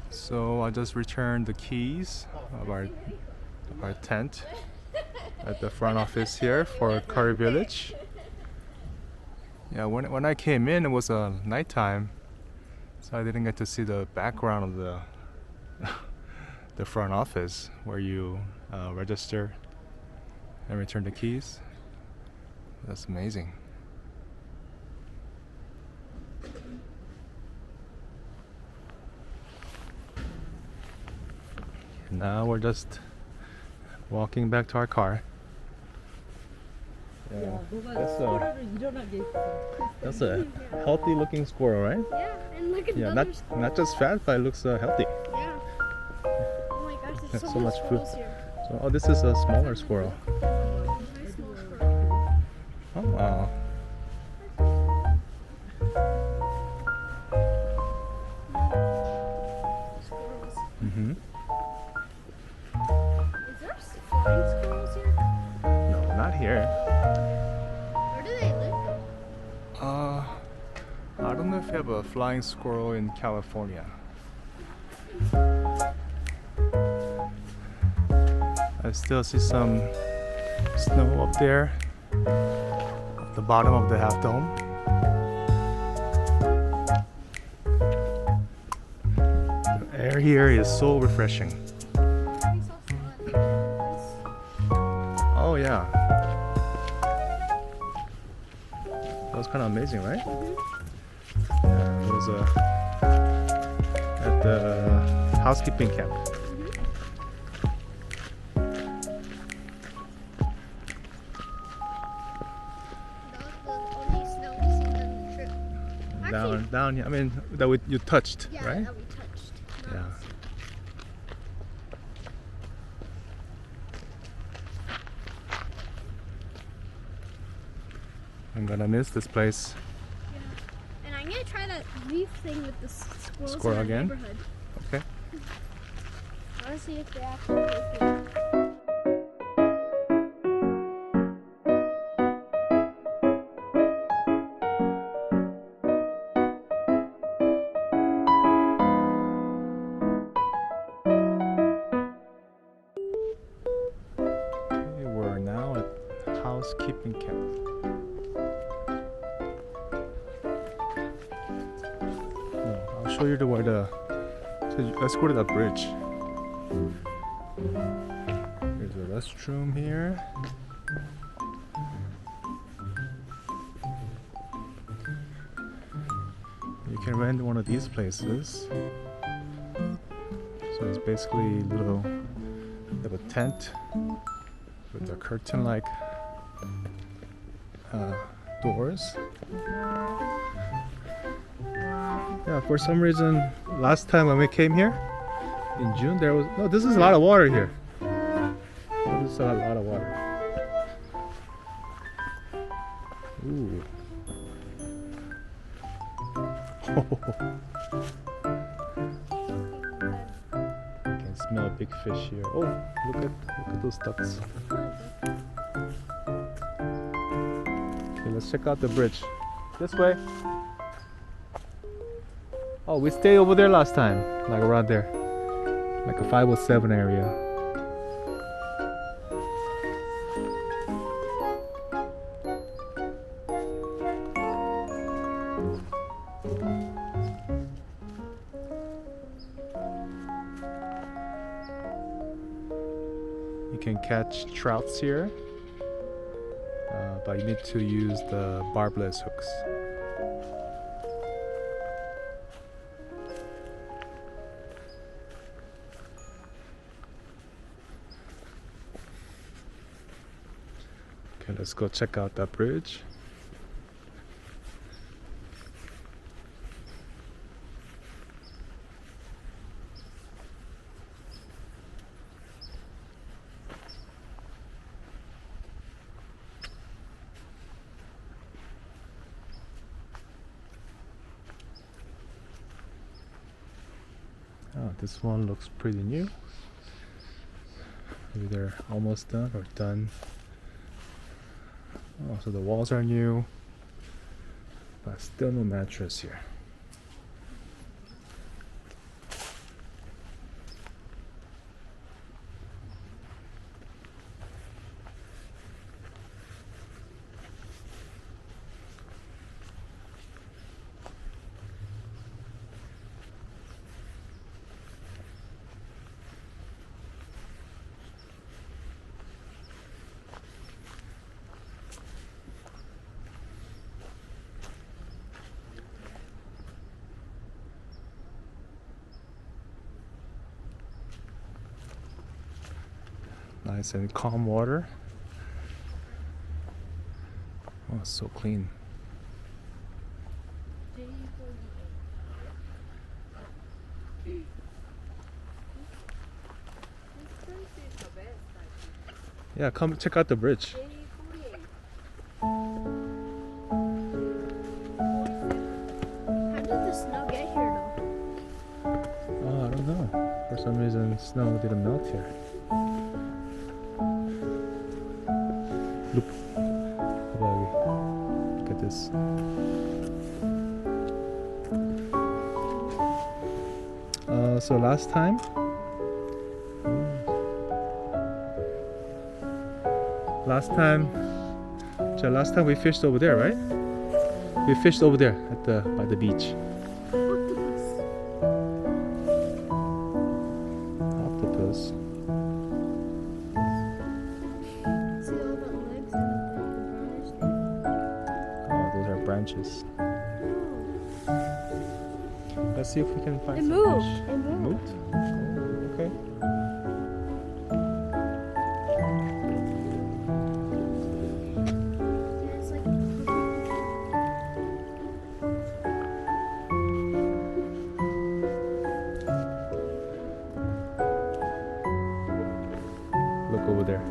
So I just returned the keys of our tent at the front office here for Curry Village. Yeah, when I came in, it was nighttime, so I didn't get to see the background of the the front office where you register and return the keys. That's amazing. Now we're just walking back to our car. Yeah, that's a healthy looking squirrel, right? Yeah, and look at the Yeah, not just fat, but it looks healthy. Yeah. Oh my gosh, there's so much food. squirrels here. So, oh, this is a smaller squirrel. Very small squirrel. Oh wow. Squirrels. Mm-hmm. Is there flying squirrels here? No, not here. Where do they live? I don't know if you have a flying squirrel in California. I still see some snow up there at the bottom of the half dome. The air here is so refreshing. Oh yeah. That was kind of amazing, right? Yeah, it was at the Housekeeping Camp. Down, yeah. I mean, you touched, Yeah, right? that we touched. Yeah. I'm gonna miss this place. Yeah. And I'm gonna try that leaf thing with the squirrels Squirrel in our again? neighborhood. Okay. I wanna see if they actually live here. We're now at Housekeeping Camp. I'll show you where let's go to that bridge. There's a restroom here. You can rent one of these places. So it's basically they have a tent with a curtain-like doors. Yeah, for some reason, last time when we came here in June, this is a lot of water here. This is a lot of water. Ooh. I can smell a big fish here. Oh, look at those ducks. Okay, let's check out the bridge. This way. Oh, we stayed over there last time, like around there, like a 507 area. You can catch trouts here, but you need to use the barbless hooks. Okay, let's go check out that bridge. Oh, this one looks pretty new. Maybe they're almost done or done. Oh, so the walls are new, but still no mattress here. Nice and calm water. Oh, it's so clean. Yeah, come check out the bridge. How did the snow get here though? Oh, I don't know. For some reason, snow didn't melt here. Look. Look at this. So last time, last time we fished over there, right? We fished over there at by the beach. Octopus. See all the legs and the brownish thing? Oh, those are branches. Let's see if we can find It some moved. fish. It moved. Oh, okay. Yeah, it's like Look over there.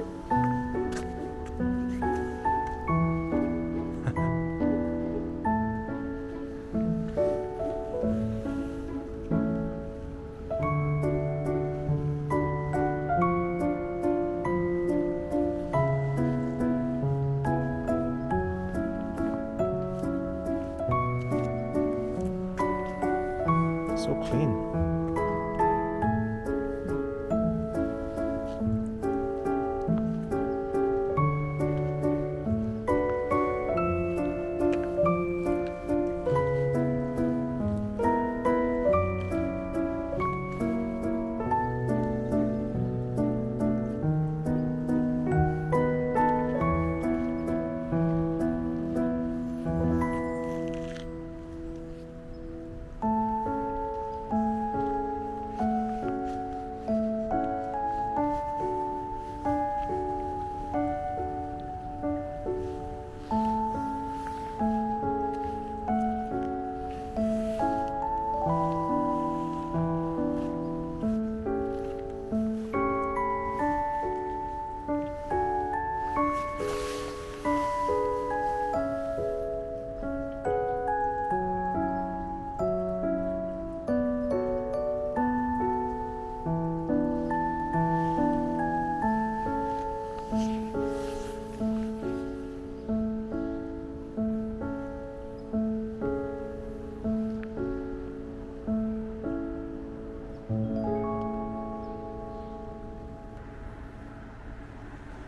So clean.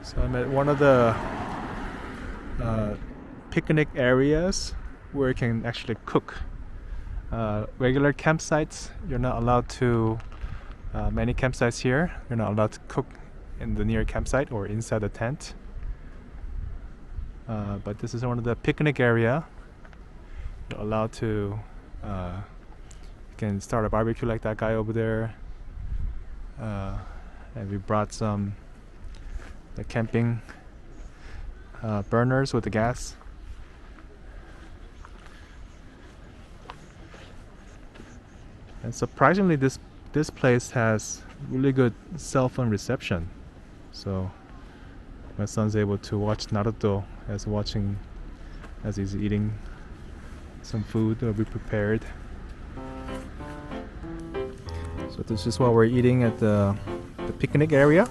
So I'm at one of the picnic areas where you can actually cook. Regular campsites, you're not allowed to, many campsites here, you're not allowed to cook in the near campsite or inside the tent. But this is one of the picnic area. You're allowed to, you can start a barbecue like that guy over there. And we brought some the camping burners with the gas. And surprisingly, this place has really good cell phone reception. So my son's able to watch Naruto as he's eating some food that we prepared. So this is what we're eating at the picnic area.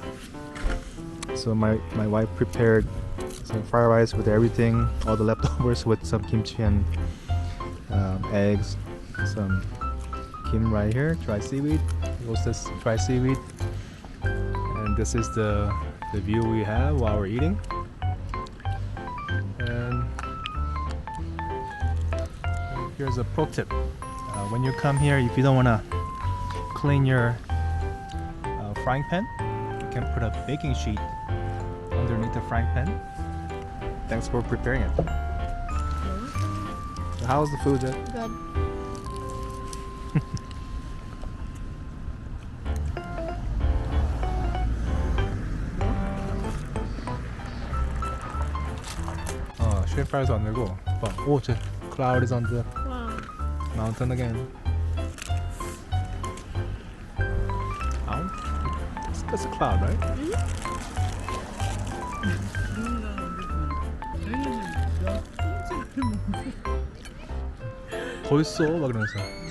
So my wife prepared some fried rice with everything, all the leftovers with some kimchi and eggs, some kim right here, dry seaweed, roasted dry seaweed. And this is the view we have while we're eating. And here's a pro tip. When you come here, if you don't want to clean your frying pan, you can put a baking sheet underneath the frying pan. Thanks for preparing it. How's the food, Jet? good. 트윈파이어도 안 내고 봐. 오, 저 cloud is on the Wow. mountain again. That's a cloud, right? 더 있어 막 이러면서.